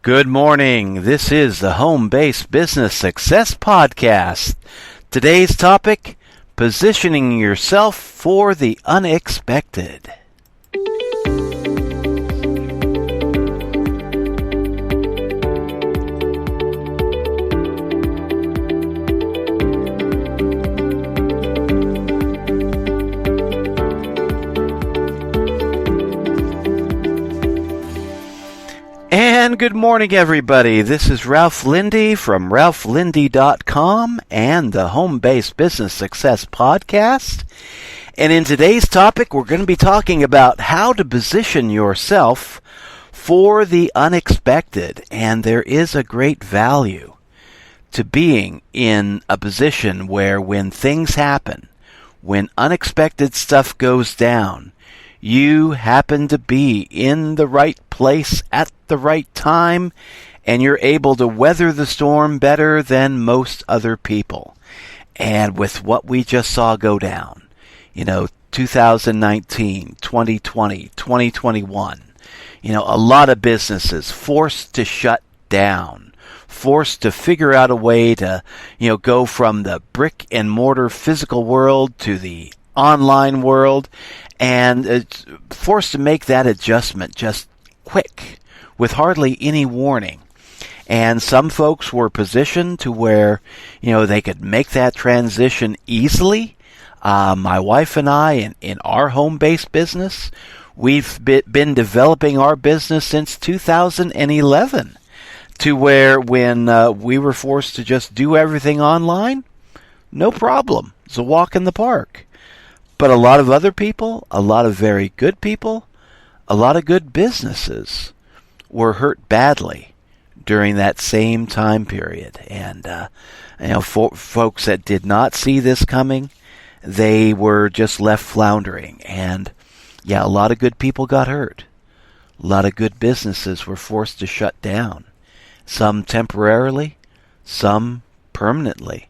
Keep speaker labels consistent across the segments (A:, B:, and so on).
A: Good morning. This is the Home-Based Business Success Podcast. Today's topic, positioning yourself for the unexpected. And good morning, everybody. This is Ralph Lindy from ralphlindy.com and the Home-Based Business Success Podcast. And in today's topic, we're going to be talking about how to position yourself for the unexpected. And there is a great value to being in a position where when things happen, when unexpected stuff goes down, you happen to be in the right place at the right time, and you're able to weather the storm better than most other people. And with what we just saw go down, 2019, 2020, 2021, a lot of businesses forced to shut down, forced to figure out a way to, go from the brick and mortar physical world to the online world, and forced to make that adjustment just quick, with hardly any warning. And some folks were positioned to where, they could make that transition easily. My wife and I, in our home-based business, we've been developing our business since 2011, to where when we were forced to just do everything online, no problem. It's a walk in the park. But a lot of other people, a lot of very good people, a lot of good businesses were hurt badly during that same time period. And, folks that did not see this coming, they were just left floundering. And, a lot of good people got hurt. A lot of good businesses were forced to shut down. Some temporarily, some permanently.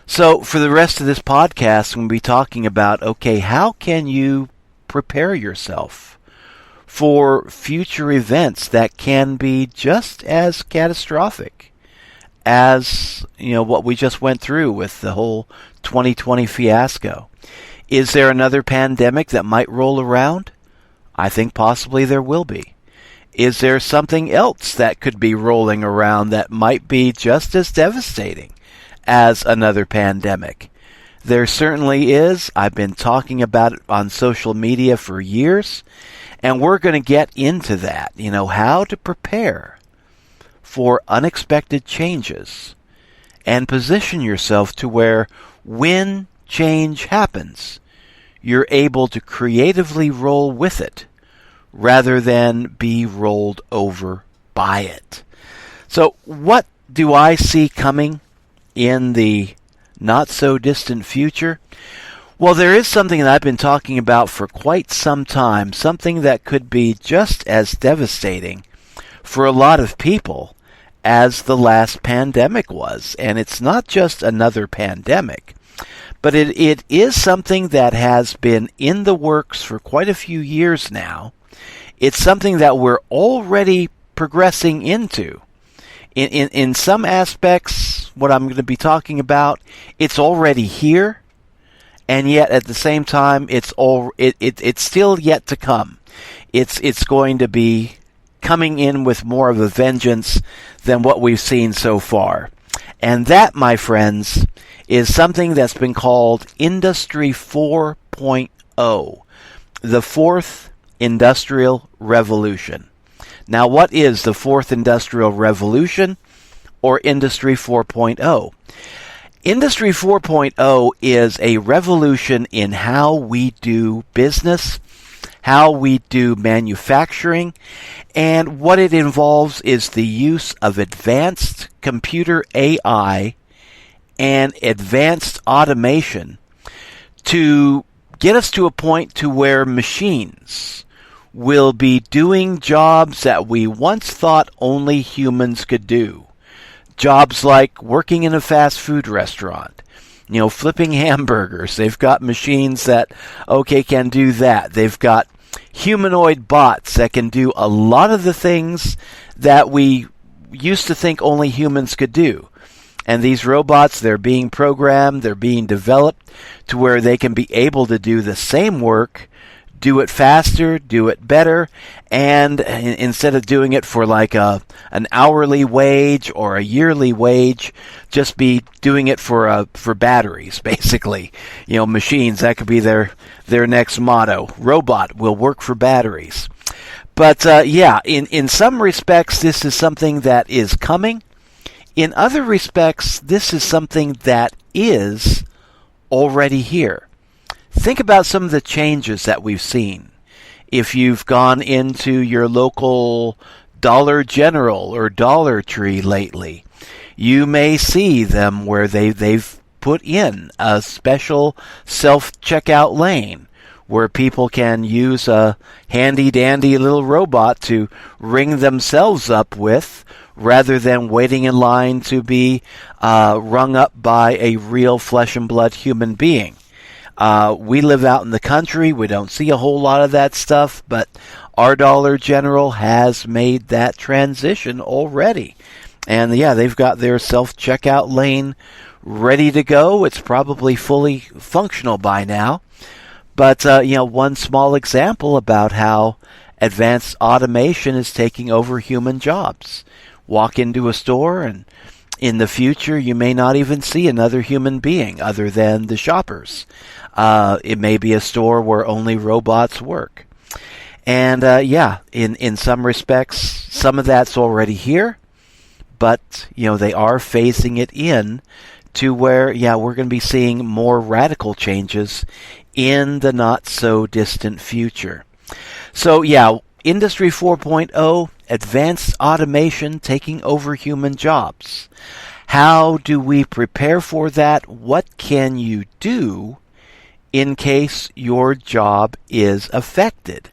A: So for the rest of this podcast, we'll be talking about, how can you prepare yourself for future events that can be just as catastrophic as, what we just went through with the whole 2020 fiasco. Is there another pandemic that might roll around? I think possibly there will be. Is there something else that could be rolling around that might be just as devastating as another pandemic? There certainly is. I've been talking about it on social media for years, and we're going to get into that, how to prepare for unexpected changes and position yourself to where when change happens, you're able to creatively roll with it rather than be rolled over by it. So what do I see coming in the not-so-distant future? Well, there is something that I've been talking about for quite some time, something that could be just as devastating for a lot of people as the last pandemic was. And it's not just another pandemic, but it is something that has been in the works for quite a few years now. It's something that we're already progressing into. In some aspects, what I'm going to be talking about, it's already here, and yet at the same time, it's still yet to come. It's going to be coming in with more of a vengeance than what we've seen so far. And that, my friends, is something that's been called Industry 4.0, the fourth industrial revolution. Now, what is the fourth industrial revolution, or Industry 4.0? Industry 4.0 is a revolution in how we do business, how we do manufacturing, and what it involves is the use of advanced computer AI and advanced automation to get us to a point to where machines will be doing jobs that we once thought only humans could do. Jobs like working in a fast food restaurant, flipping hamburgers. They've got machines that, can do that. They've got humanoid bots that can do a lot of the things that we used to think only humans could do. And these robots, they're being programmed, they're being developed to where they can be able to do the same work, do it faster, do it better, and instead of doing it for like an hourly wage or a yearly wage, just be doing it for batteries, basically. Machines, that could be their next motto. Robot will work for batteries. But in some respects, this is something that is coming. In other respects, this is something that is already here. Think about some of the changes that we've seen. If you've gone into your local Dollar General or Dollar Tree lately, you may see them where they've put in a special self-checkout lane where people can use a handy-dandy little robot to ring themselves up with, rather than waiting in line to be rung up by a real flesh and blood human being. We live out in the country. We don't see a whole lot of that stuff, but our Dollar General has made that transition already. And they've got their self-checkout lane ready to go. It's probably fully functional by now. But, one small example about how advanced automation is taking over human jobs. Walk into a store, and in the future, you may not even see another human being other than the shoppers. It may be a store where only robots work. And, in some respects, some of that's already here. But, they are phasing it in to where, we're going to be seeing more radical changes in the not-so-distant future. So, Industry 4.0, advanced automation taking over human jobs. How do we prepare for that? What can you do in case your job is affected?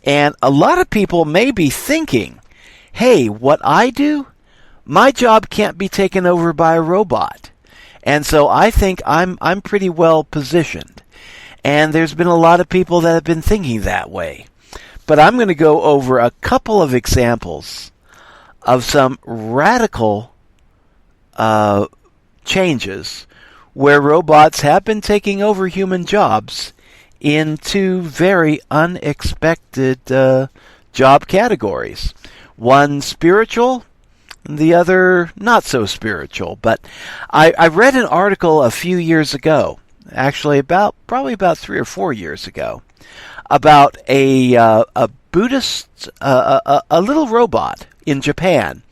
A: And a lot of people may be thinking, hey, what I do, my job can't be taken over by a robot. And so I think I'm pretty well positioned. And there's been a lot of people that have been thinking that way. But I'm going to go over a couple of examples of some radical changes where robots have been taking over human jobs in two very unexpected job categories. One spiritual, the other not so spiritual. But I read an article a few years ago, actually probably about 3 or 4 years ago, about a Buddhist, a little robot in Japan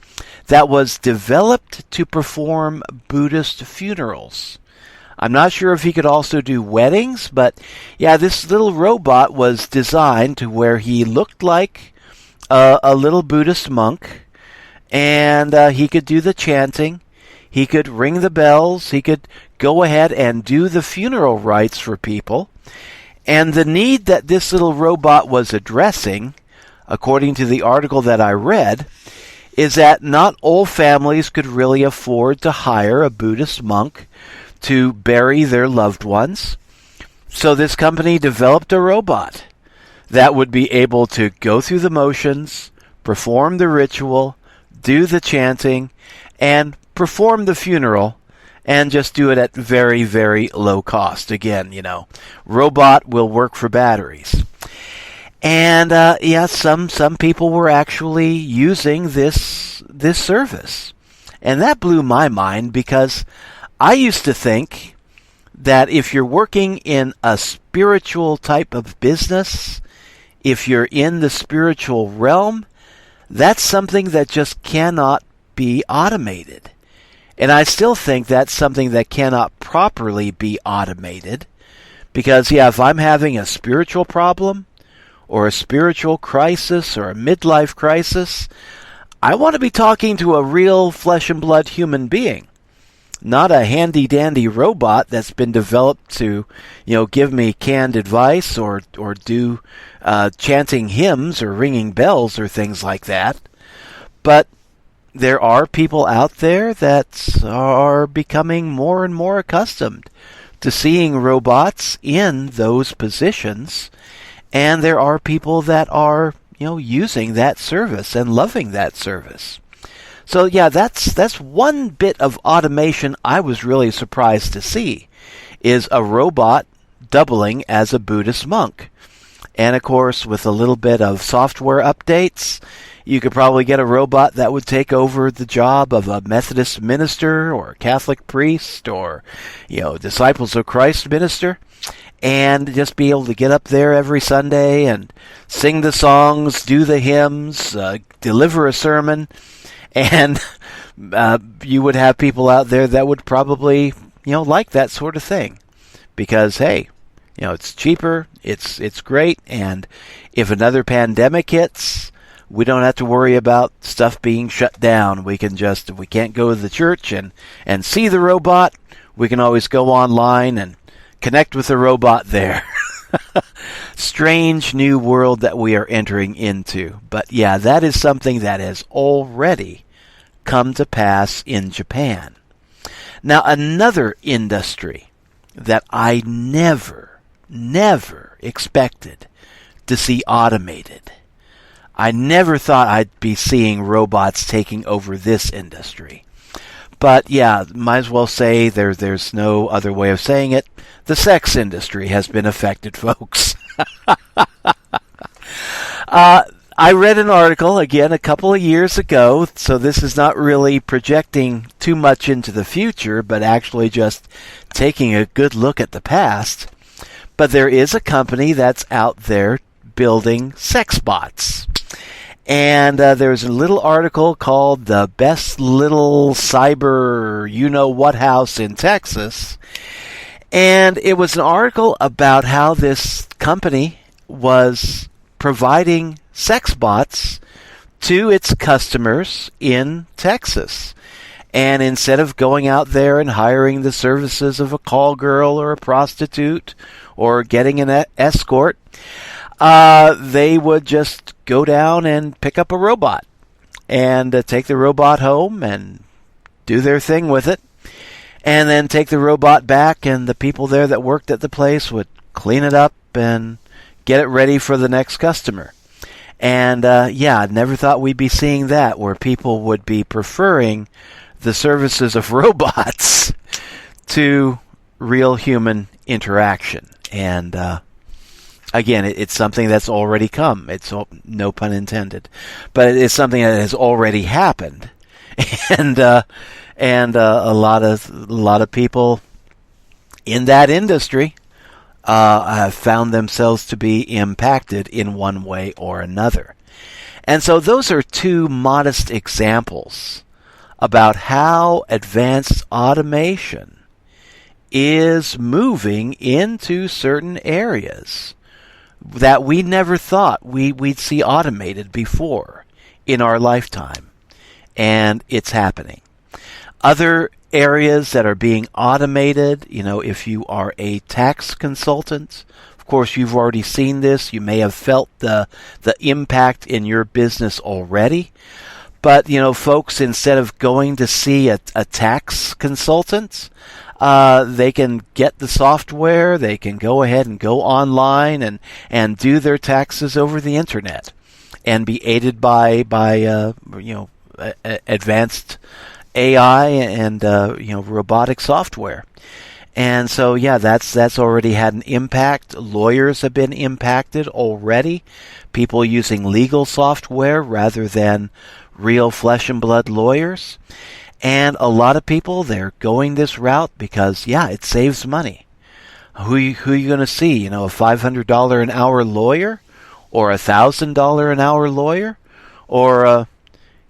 A: that was developed to perform Buddhist funerals. I'm not sure if he could also do weddings, but this little robot was designed to where he looked like a little Buddhist monk, and he could do the chanting, he could ring the bells, he could go ahead and do the funeral rites for people. And the need that this little robot was addressing, according to the article that I read, is that not all families could really afford to hire a Buddhist monk to bury their loved ones. So this company developed a robot that would be able to go through the motions, perform the ritual, do the chanting, and perform the funeral, and just do it at very, very low cost. Again, robot will work for batteries. And some people were actually using this service. And that blew my mind, because I used to think that if you're working in a spiritual type of business, if you're in the spiritual realm, that's something that just cannot be automated. And I still think that's something that cannot properly be automated, because, if I'm having a spiritual problem or a spiritual crisis or a midlife crisis, I want to be talking to a real flesh and blood human being, not a handy-dandy robot that's been developed to, give me canned advice or do chanting hymns or ringing bells or things like that. But there are people out there that are becoming more and more accustomed to seeing robots in those positions, and there are people that are, using that service and loving that service. So yeah, that's one bit of automation I was really surprised to see, is a robot doubling as a Buddhist monk. And of course, with a little bit of software updates, you could probably get a robot that would take over the job of a Methodist minister or a Catholic priest or, Disciples of Christ minister, and just be able to get up there every Sunday and sing the songs, do the hymns, deliver a sermon, and you would have people out there that would probably, like that sort of thing. Because, hey, it's cheaper, it's great, and if another pandemic hits, we don't have to worry about stuff being shut down. We can just, if we can't go to the church and see the robot, we can always go online and connect with the robot there. Strange new world that we are entering into. But yeah, that is something that has already come to pass in Japan. Now, another industry that I never expected to see automated. I never thought I'd be seeing robots taking over this industry. But yeah, might as well say there's no other way of saying it. The sex industry has been affected, folks. I read an article, again, a couple of years ago, so this is not really projecting too much into the future, but actually just taking a good look at the past. But there is a company that's out there building sex bots. And there's a little article called The Best Little Cyber You-Know-What House in Texas. And it was an article about how this company was providing sex bots to its customers in Texas. And instead of going out there and hiring the services of a call girl or a prostitute or getting an escort, they would just go down and pick up a robot and take the robot home and do their thing with it, and then take the robot back, and the people there that worked at the place would clean it up and get it ready for the next customer. And I never thought we'd be seeing that, where people would be preferring the services of robots to real human interaction. And again, it's something that's already come. It's no pun intended, but it's something that has already happened, and a lot of people in that industry have found themselves to be impacted in one way or another. And so those are two modest examples about how advanced automation is moving into certain areas that we never thought we'd see automated before in our lifetime. And it's happening. Other areas that are being automated, if you are a tax consultant, of course you've already seen this. You may have felt the impact in your business already. But, folks, instead of going to see a tax consultant, they can get the software, they can go ahead and go online and do their taxes over the internet and be aided by advanced AI and robotic software. And so that's already had an impact. Lawyers have been impacted already. People using legal software rather than real flesh and blood lawyers. And a lot of people, they're going this route because, it saves money. Who you going to see? A $500 an hour lawyer, or a $1,000 an hour lawyer, or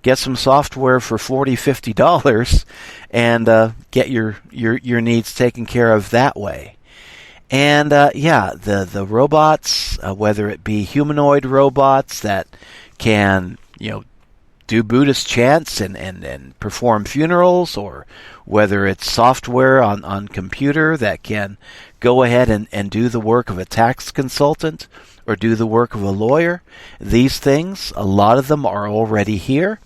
A: get some software for $40, $50 and get your needs taken care of that way. And the robots, whether it be humanoid robots that can do Buddhist chants and perform funerals, or whether it's software on computer that can go ahead and do the work of a tax consultant or do the work of a lawyer. These things, a lot of them are already here,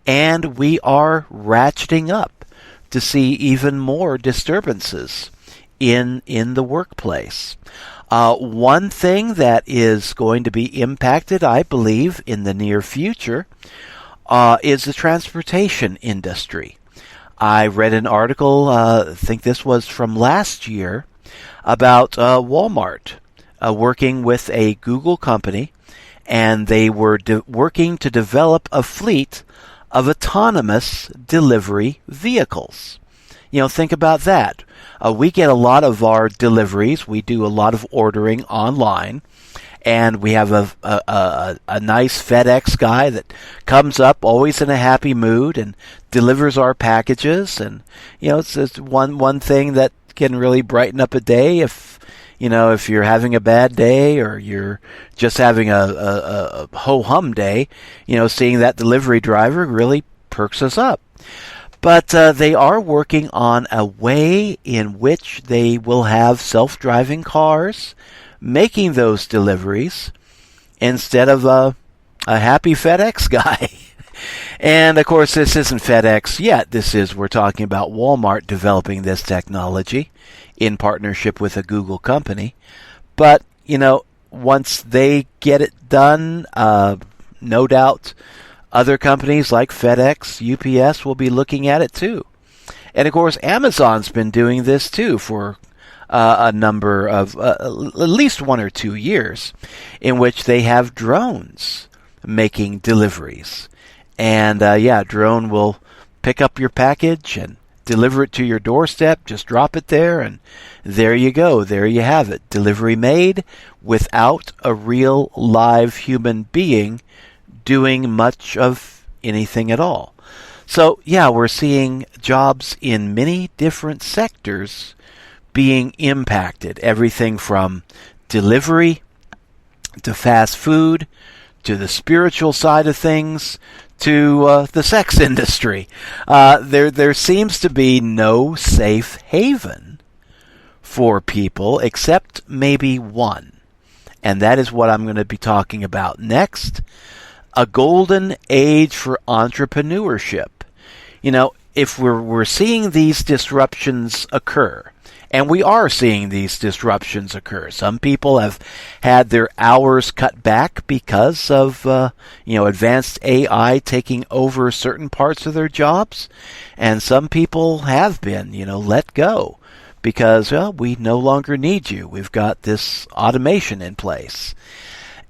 A: and we are ratcheting up to see even more disturbances in the workplace. One thing that is going to be impacted, I believe, in the near future is the transportation industry. I read an article, I think this was from last year, about Walmart working with a Google company, and they were working to develop a fleet of autonomous delivery vehicles. Think about that. We get a lot of our deliveries. We do a lot of ordering online. And we have a nice FedEx guy that comes up always in a happy mood and delivers our packages. And, it's just one thing that can really brighten up a day if you're having a bad day or you're just having a ho-hum day, seeing that delivery driver really perks us up. But they are working on a way in which they will have self-driving cars making those deliveries instead of a happy FedEx guy. And of course, this isn't FedEx yet. We're talking about Walmart developing this technology in partnership with a Google company. But, once they get it done, no doubt other companies like FedEx, UPS will be looking at it too. And of course, Amazon's been doing this too for a number of at least 1 or 2 years, in which they have drones making deliveries. And drone will pick up your package and deliver it to your doorstep. Just drop it there, and there you go. There you have it. Delivery made without a real live human being doing much of anything at all. So, we're seeing jobs in many different sectors being impacted. Everything from delivery to fast food to the spiritual side of things to the sex industry. There seems to be no safe haven for people except maybe one. And that is what I'm going to be talking about next. A golden age for entrepreneurship. If we're seeing these disruptions occur, and we are seeing these disruptions occur. Some people have had their hours cut back because of advanced AI taking over certain parts of their jobs, and some people have been let go because we no longer need you. We've got this automation in place.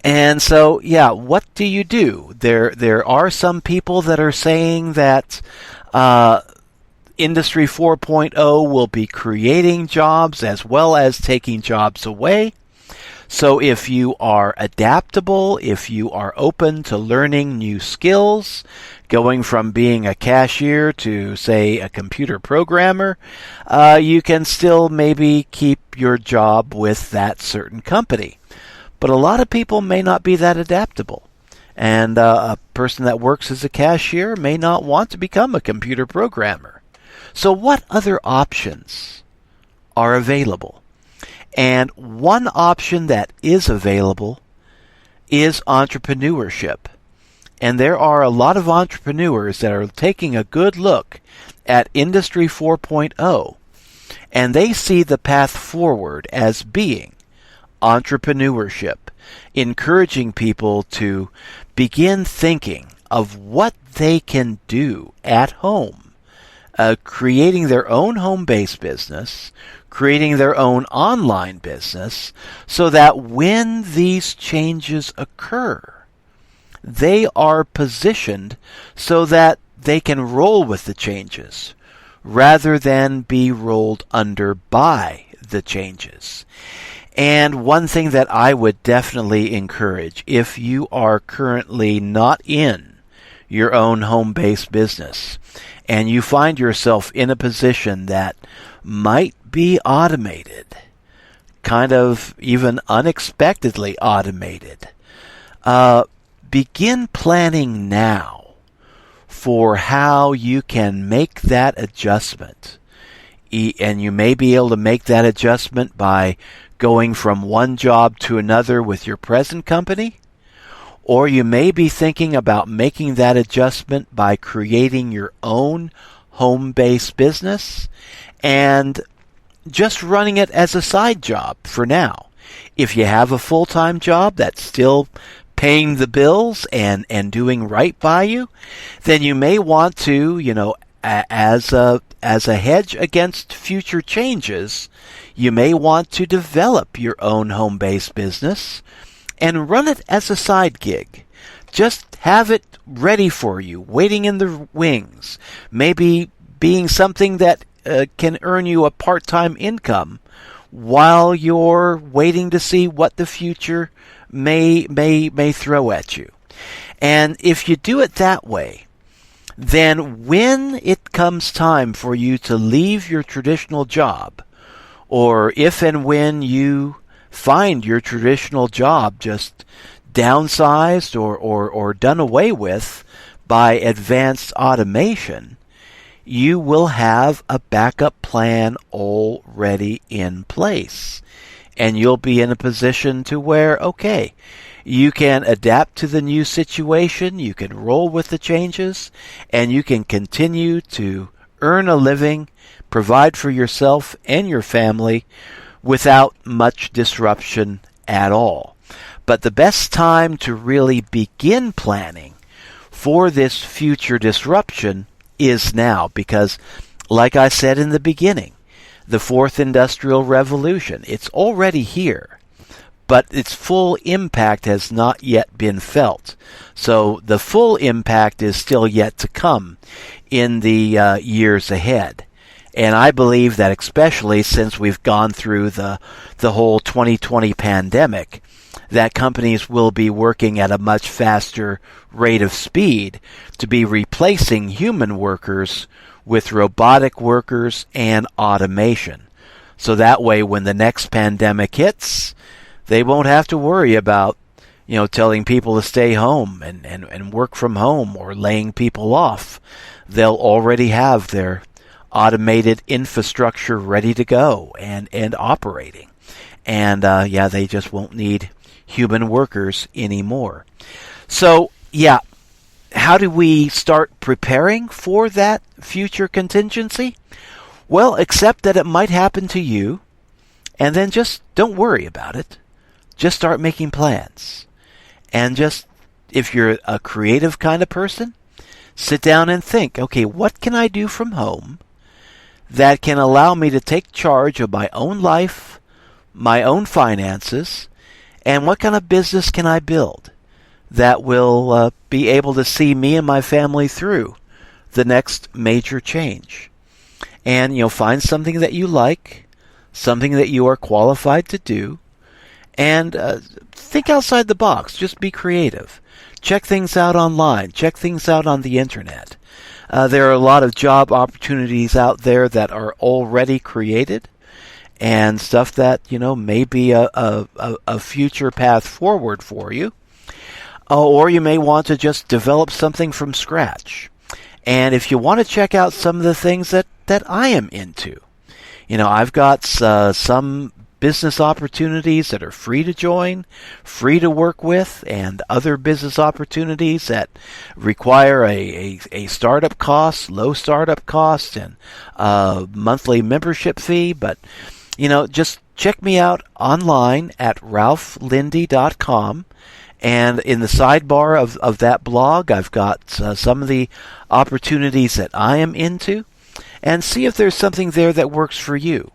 A: And so, what do you do? There are some people that are saying that Industry 4.0 will be creating jobs as well as taking jobs away. So if you are adaptable, if you are open to learning new skills, going from being a cashier to, say, a computer programmer, you can still maybe keep your job with that certain company. But a lot of people may not be that adaptable. And a person that works as a cashier may not want to become a computer programmer. So what other options are available? And one option that is available is entrepreneurship. And there are a lot of entrepreneurs that are taking a good look at Industry 4.0, and they see the path forward as being entrepreneurship, encouraging people to begin thinking of what they can do at home. Creating their own home-based business, creating their own online business, so that when these changes occur, they are positioned so that they can roll with the changes, rather than be rolled under by the changes. And one thing that I would definitely encourage, if you are currently not in your own home-based business, and you find yourself in a position that might be automated, kind of even unexpectedly automated, begin planning now for how you can make that adjustment. And you may be able to make that adjustment by going from one job to another with your present company, or you may be thinking about making that adjustment by creating your own home-based business and just running it as a side job for now. If you have a full-time job that still paying the bills and doing right by you, then you may want to, as a hedge against future changes, you may want to develop your own home-based business and run it as a side gig. Just have it ready for you, waiting in the wings, maybe being something that can earn you a part-time income while you're waiting to see what the future may throw at you. And if you do it that way, then when it comes time for you to leave your traditional job, or if and when you find your traditional job just downsized or done away with by advanced automation, you will have a backup plan already in place. And you'll be in a position to where, okay, you can adapt to the new situation, you can roll with the changes, and you can continue to earn a living, provide for yourself and your family without much disruption at all. But the best time to really begin planning for this future disruption is now, because, like I said in the beginning, the fourth industrial revolution, it's already here, but its full impact has not yet been felt. So the full impact is still yet to come in the years ahead. And I believe that, especially since we've gone through the whole 2020 pandemic, that companies will be working at a much faster rate of speed to be replacing human workers with robotic workers and automation. So that way, when the next pandemic hits, they won't have to worry about, telling people to stay home and work from home or laying people off. They'll already have their automated infrastructure ready to go and operating. And they just won't need human workers anymore. So, how do we start preparing for that future contingency? Well, accept that it might happen to you, and then just don't worry about it. Just start making plans. And just, if you're a creative kind of person, sit down and think, okay, what can I do from home that can allow me to take charge of my own life, my own finances, and what kind of business can I build that will be able to see me and my family through the next major change? And, find something that you like, something that you are qualified to do, and think outside the box. Just be creative. Check things out online. Check things out on the internet. There are a lot of job opportunities out there that are already created, and stuff that, may be a future path forward for you. Or you may want to just develop something from scratch. And if you want to check out some of the things that I am into, I've got some business opportunities that are free to join, free to work with, and other business opportunities that require a startup cost, low startup cost, and a monthly membership fee. But, just check me out online at ralphlindy.com. And in the sidebar of that blog, I've got some of the opportunities that I am into, and see if there's something there that works for you.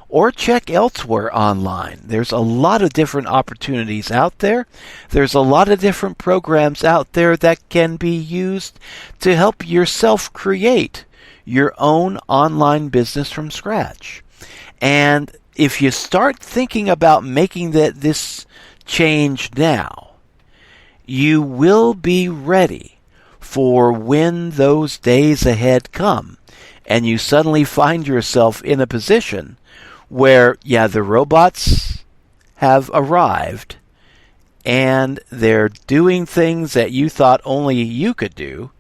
A: Or check elsewhere online. There's a lot of different opportunities out there. There's a lot of different programs out there that can be used to help yourself create your own online business from scratch. And if you start thinking about making this change now, you will be ready for when those days ahead come and you suddenly find yourself in a position where, the robots have arrived and they're doing things that you thought only you could do,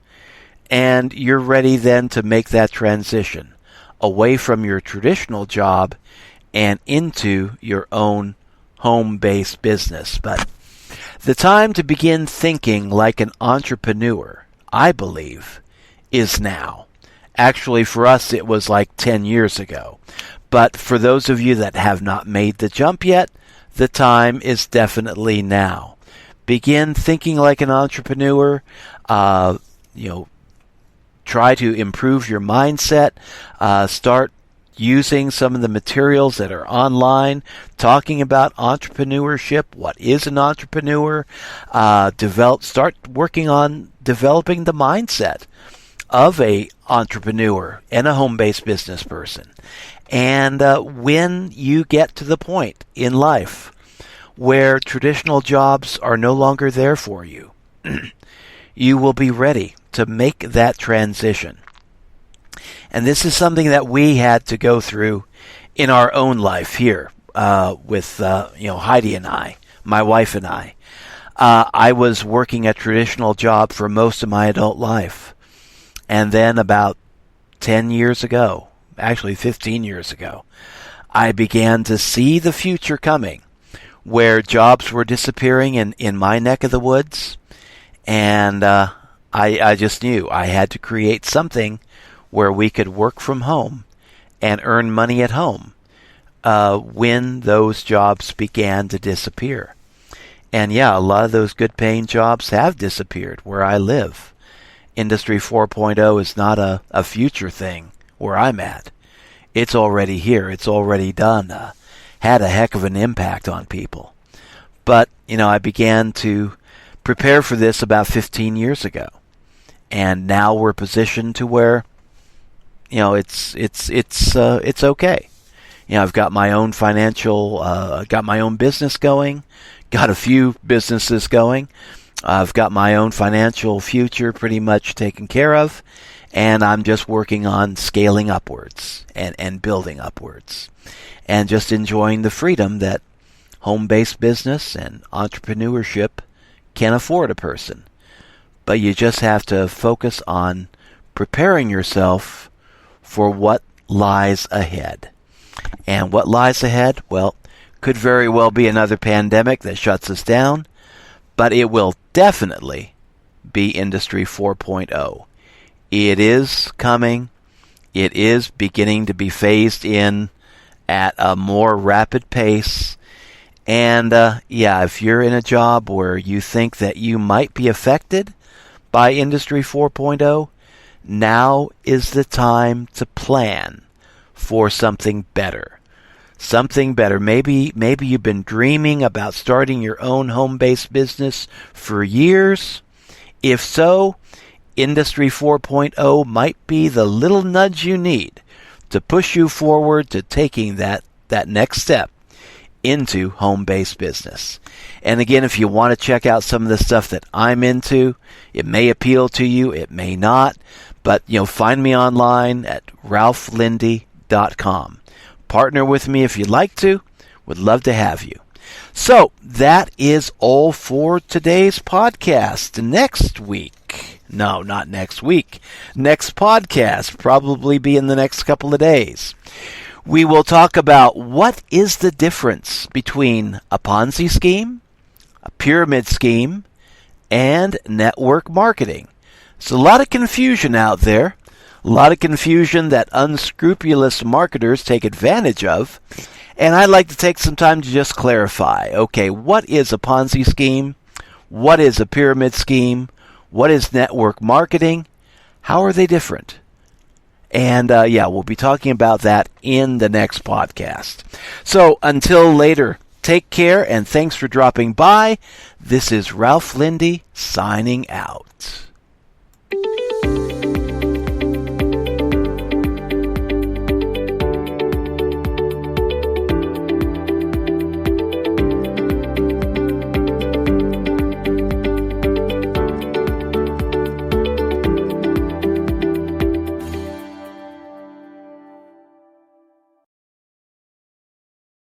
A: and you're ready then to make that transition away from your traditional job and into your own home-based business. But the time to begin thinking like an entrepreneur, I believe, is now. Actually, for us, it was like 10 years ago. But for those of you that have not made the jump yet, the time is definitely now. begin thinking like an entrepreneur. Try to improve your mindset. Start using some of the materials that are online, talking about entrepreneurship. What is an entrepreneur? Start working on developing the mindset of a entrepreneur and a home-based business person. And when you get to the point in life where traditional jobs are no longer there for you, you will be ready to make that transition. And this is something that we had to go through in our own life here with Heidi and I, my wife and I. I was working a traditional job for most of my adult life. And then about 10 years ago, actually 15 years ago, I began to see the future coming where jobs were disappearing in my neck of the woods. And I just knew I had to create something where we could work from home and earn money at home when those jobs began to disappear. And yeah, a lot of those good-paying jobs have disappeared where I live. Industry 4.0 is not a future thing where I'm at. It's already here. It's already done. Had a heck of an impact on people. But, I began to prepare for this about 15 years ago. And now we're positioned to where, it's okay. I've got my own got my own business going, got a few businesses going. I've got my own financial future pretty much taken care of, and I'm just working on scaling upwards and building upwards, and just enjoying the freedom that home-based business and entrepreneurship can afford a person. But you just have to focus on preparing yourself for what lies ahead. And what lies ahead, well, could very well be another pandemic that shuts us down, but it will definitely be Industry 4.0. It is coming. It is beginning to be phased in at a more rapid pace. And if you're in a job where you think that you might be affected by Industry 4.0, now is the time to plan for something better. Something better. Maybe you've been dreaming about starting your own home-based business for years. If so, Industry 4.0 might be the little nudge you need to push you forward to taking that next step into home-based business. And again, if you want to check out some of the stuff that I'm into, it may appeal to you, it may not, but find me online at ralphlindy.com. Partner with me if you'd like to. Would love to have you. So that is all for today's podcast. Next week, no, not next week, next podcast, probably be in the next couple of days, we will talk about what is the difference between a Ponzi scheme, a pyramid scheme, and network marketing. There's a lot of confusion out there. A lot of confusion that unscrupulous marketers take advantage of. And I'd like to take some time to just clarify, okay, what is a Ponzi scheme? What is a pyramid scheme? What is network marketing? How are they different? And we'll be talking about that in the next podcast. So until later, take care and thanks for dropping by. This is Ralph Lindy signing out.